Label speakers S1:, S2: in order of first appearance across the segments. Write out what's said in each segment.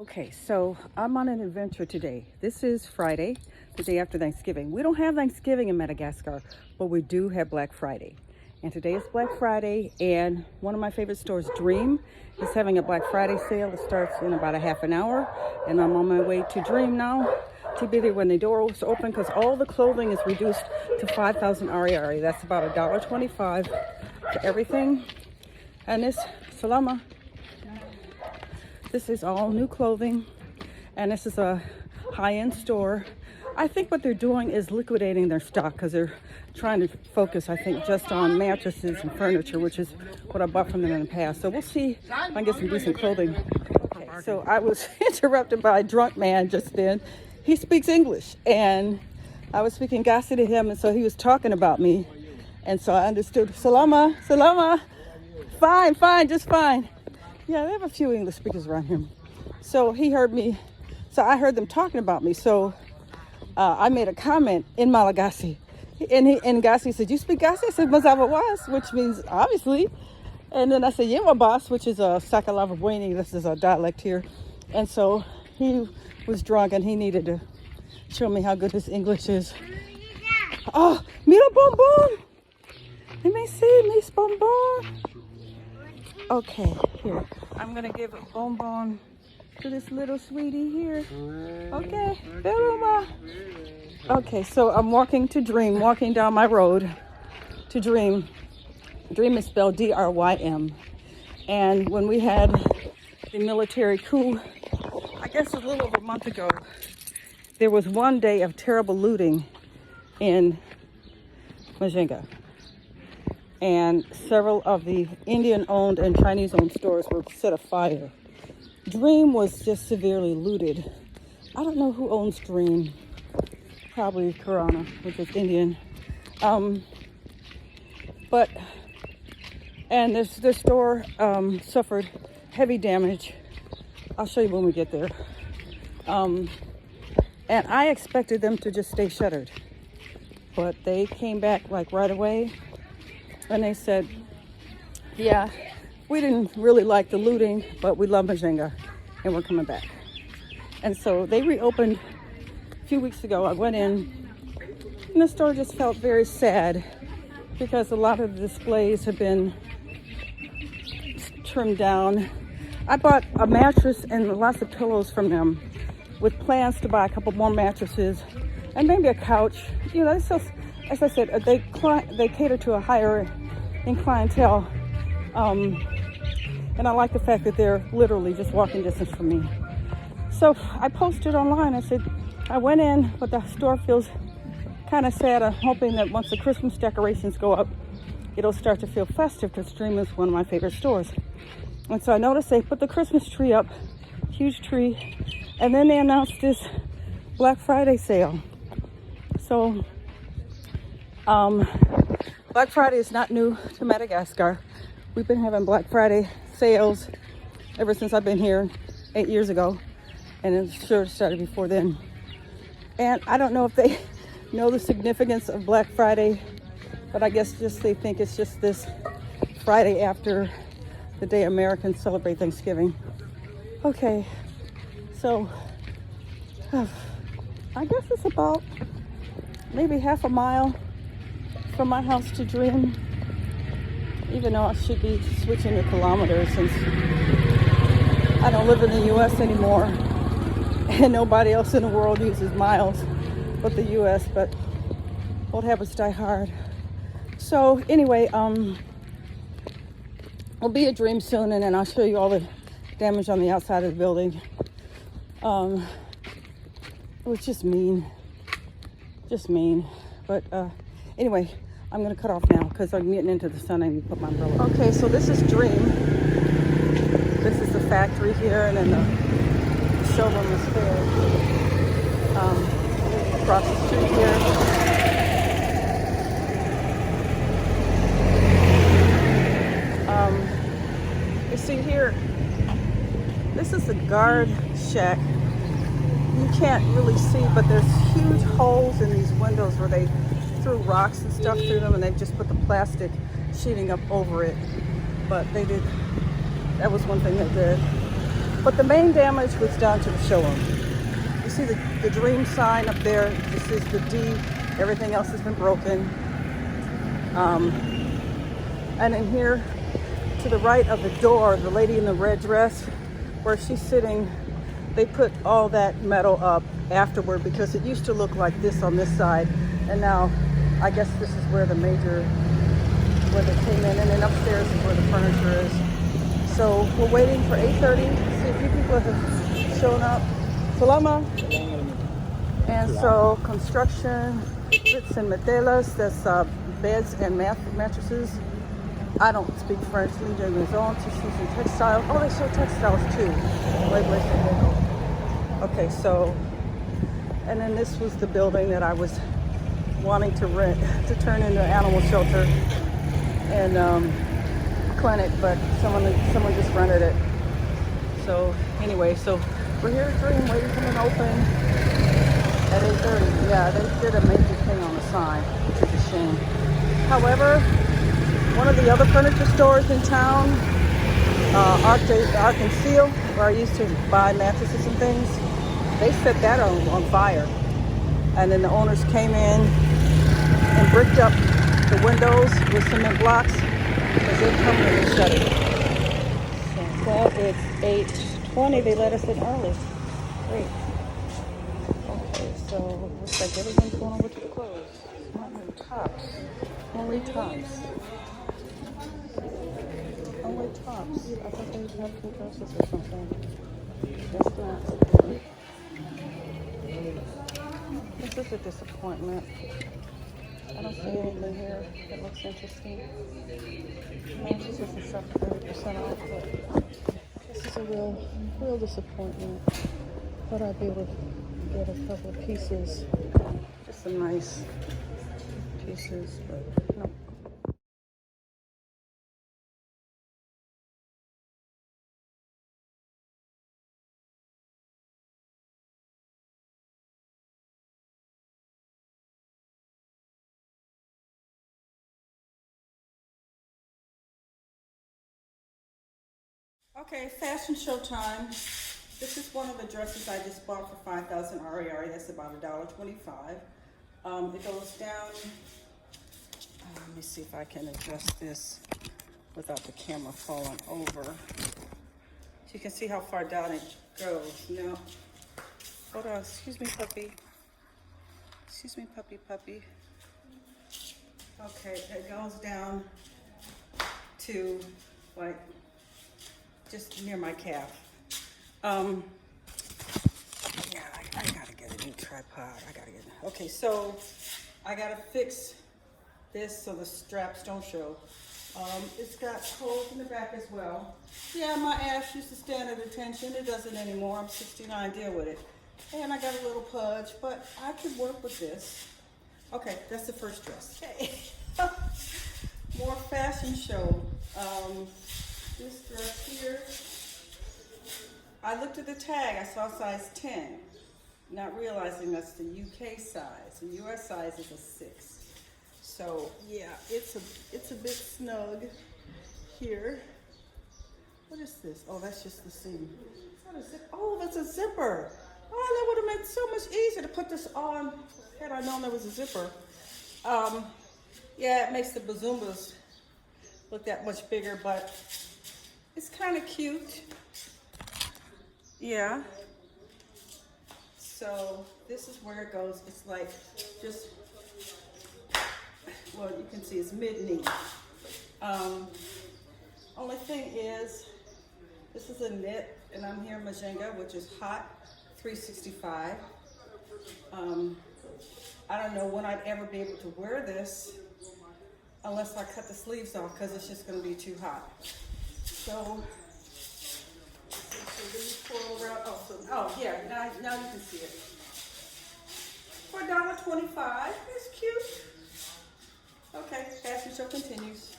S1: Okay, so I'm on an adventure today. This is Friday, the day after Thanksgiving. We don't have Thanksgiving in Madagascar, but we do have Black Friday. And today is Black Friday, and one of my favorite stores, Dream, is having a Black Friday sale. It starts in about a half an hour, and I'm on my way to Dream now to be there when the doors open because all the clothing is reduced to 5,000 ariary. That's about $1.25 for everything. And this, Salama. This is all new clothing, and this is a high-end store. I think what they're doing is liquidating their stock because they're trying to focus, I think, just on mattresses and furniture, which is what I bought from them in the past. So we'll see if I can get some decent clothing. Okay, so I was interrupted by a drunk man just then. He speaks English, and I was speaking Gasi to him, and so he was talking about me. And so I understood, Salama, Salama, fine, just fine. Yeah, they have a few English speakers around here. So he heard me, so I heard them talking about me. So I made a comment in Malagasy. And Gasi said, "You speak Gasi?" I said, "Mazava was," which means obviously. And then I said, "Yema boss," which is a Sakalava Bueni. This is a dialect here. And so he was drunk and he needed to show me how good his English is. Oh, mira bonbon. Let me see, Miss Bonbon. Okay, here. I'm gonna give a bonbon to this little sweetie here. Okay, Beluma. Okay, so I'm walking to Dream, walking down my road to Dream. Dream is spelled D-R-Y-M. And when we had the military coup, I guess a little over a month ago, there was one day of terrible looting in Mahajanga. And several of the Indian-owned and Chinese-owned stores were set afire. Dream was just severely looted. I don't know who owns Dream. Probably Kirana, which is Indian. And the store suffered heavy damage. I'll show you when we get there. And I expected them to just stay shuttered. But they came back like right away. And they said, yeah, we didn't really like the looting, but we love Mahajanga, and we're coming back. And so they reopened a few weeks ago. I went in, and the store just felt very sad because a lot of the displays have been trimmed down. I bought a mattress and lots of pillows from them with plans to buy a couple more mattresses and maybe a couch. You know, as I said, they cater to a higher end clientele, and I like the fact that they're literally just walking distance from me. So I posted online. I said I went in, but the store feels kind of sad. I'm hoping that once the Christmas decorations go up, it'll start to feel festive because Dream is one of my favorite stores. And so I noticed they put the Christmas tree up, huge tree, and then they announced this Black Friday sale. So Black Friday is not new to Madagascar. We've been having Black Friday sales ever since I've been here 8 years ago, and it sure started before then. And I don't know if they know the significance of Black Friday, but I guess just they think it's just this Friday after the day Americans celebrate Thanksgiving. Okay, so I guess it's about maybe half a mile from my house to Dream, even though I should be switching to kilometers since I don't live in the U.S. anymore and nobody else in the world uses miles but the U.S., but old habits die hard. So anyway, we'll be at Dream soon, and then I'll show you all the damage on the outside of the building. It was just mean, but anyway, I'm gonna cut off now because I'm getting into the sun. I need to put my umbrella. Okay, so this is Dream. This is the factory here, and then the showroom is there. Across the street here. You see here, this is the guard shack. You can't really see, but there's huge holes in these windows where they threw rocks and stuff through them, and they just put the plastic sheeting up over it. But they did, that was one thing they did. But the main damage was done to the showroom. You see the dream sign up there. This is the D. Everything else has been broken. And in here, to the right of the door, the lady in the red dress, where she's sitting, they put all that metal up afterward because it used to look like this on this side. And now, I guess this is where they came in. And then upstairs is where the furniture is. So we're waiting for 8:30. See a few people have shown up. Salama. And so construction, bits and metelas, that's beds and mattresses. I don't speak French. Legion Maison, tissues and textiles. Oh, they show textiles too. Okay, so, and then this was the building that I was wanting to rent to turn into an animal shelter and clinic, but someone just rented it. So anyway, so we're here at Dream waiting for them to open at 8:30. Yeah, they did a major thing on the sign, which is a shame. However, one of the other furniture stores in town, Arc and Seal, where I used to buy mattresses and things, they set that on fire. And then the owners came in and bricked up the windows with cement blocks because they permanently shut it. So it's 8:20. They let us in early. Great. Okay, so looks like everyone's going over to the clothes. Not new tops. Only tops. Only tops. I thought they would have full dresses or something. That's not. This is a disappointment. I don't see anything here that looks interesting. Mattresses and stuff 30% off, but this is a real disappointment. Thought I'd be able to get a couple of pieces. Just some nice pieces, but no. Okay, fashion show time. This is one of the dresses I just bought for 5,000 ariary. That's about $1.25. It goes down. Let me see if I can adjust this without the camera falling over. So you can see how far down it goes. Now, hold on. Excuse me, puppy. Excuse me, puppy. Okay, it goes down to like just near my calf. Yeah, I gotta get a new tripod. Okay, so I gotta fix this so the straps don't show. It's got holes in the back as well. Yeah, my ass used to stand at attention. It doesn't anymore. I'm 69, deal with it. And I got a little pudge, but I could work with this. Okay, that's the first dress. Okay. More fashion show. This dress here, I looked at the tag, I saw size 10, not realizing that's the UK size. The US size is a 6. So yeah, it's a bit snug here. What is this? Oh, that's just the seam. Is that a zip? Oh, that's a zipper. Oh, that would have made it so much easier to put this on had I known there was a zipper. Yeah, it makes the bazoombas look that much bigger, but it's kind of cute. Yeah. So this is where it goes. It's like just, well, you can see it's mid-knee. Only thing is, this is a knit, and I'm here in Mahajanga, which is hot, 365. I don't know when I'd ever be able to wear this unless I cut the sleeves off, because it's just going to be too hot. So these twirl around. Oh yeah, now you can see it. For $1.25, it's cute. Okay, fashion show continues.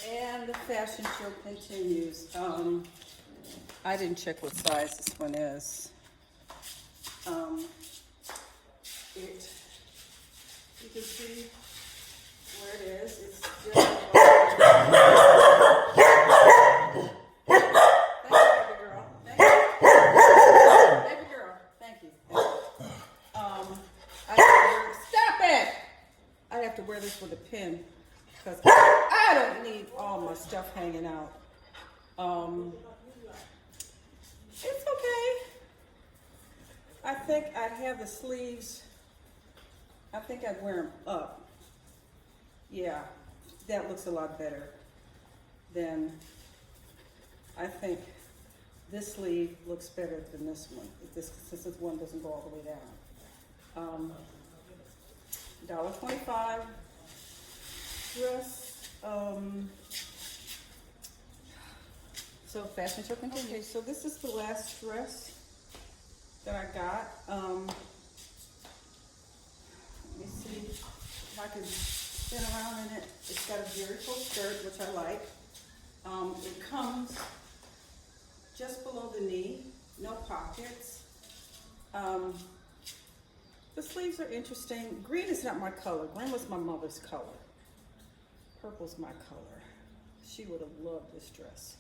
S1: And the fashion show continues. I didn't check what size this one is. You can see where it is. It's just this with a pin because I don't need all my stuff hanging out. It's okay. I think I'd have the sleeves, I think I'd wear them up. Yeah, that looks a lot better than, I think this sleeve looks better than this one, since this one doesn't go all the way down. $1.25 dress. So fashion show continues. Okay, so this is the last dress that I got. Let me see if I can spin around in it. It's got a very full skirt, which I like. It comes just below the knee, no pockets. The sleeves are interesting. Green is not my color. Green was my mother's color. Purple's my color. She would have loved this dress.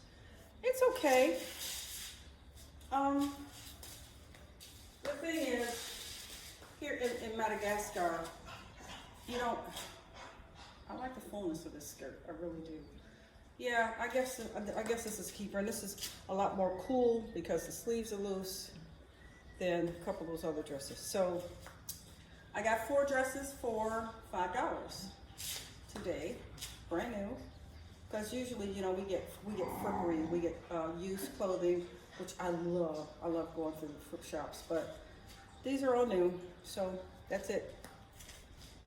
S1: It's okay. The thing is, here in Madagascar, you don't, I like the fullness of this skirt, I really do. Yeah, I guess this is keeper, and this is a lot more cool because the sleeves are loose than a couple of those other dresses. So I got 4 dresses for $5 today, brand new. Because usually, you know, we get frippery, we get used clothing, which I love. I love going through the flip shops, but these are all new, so that's it.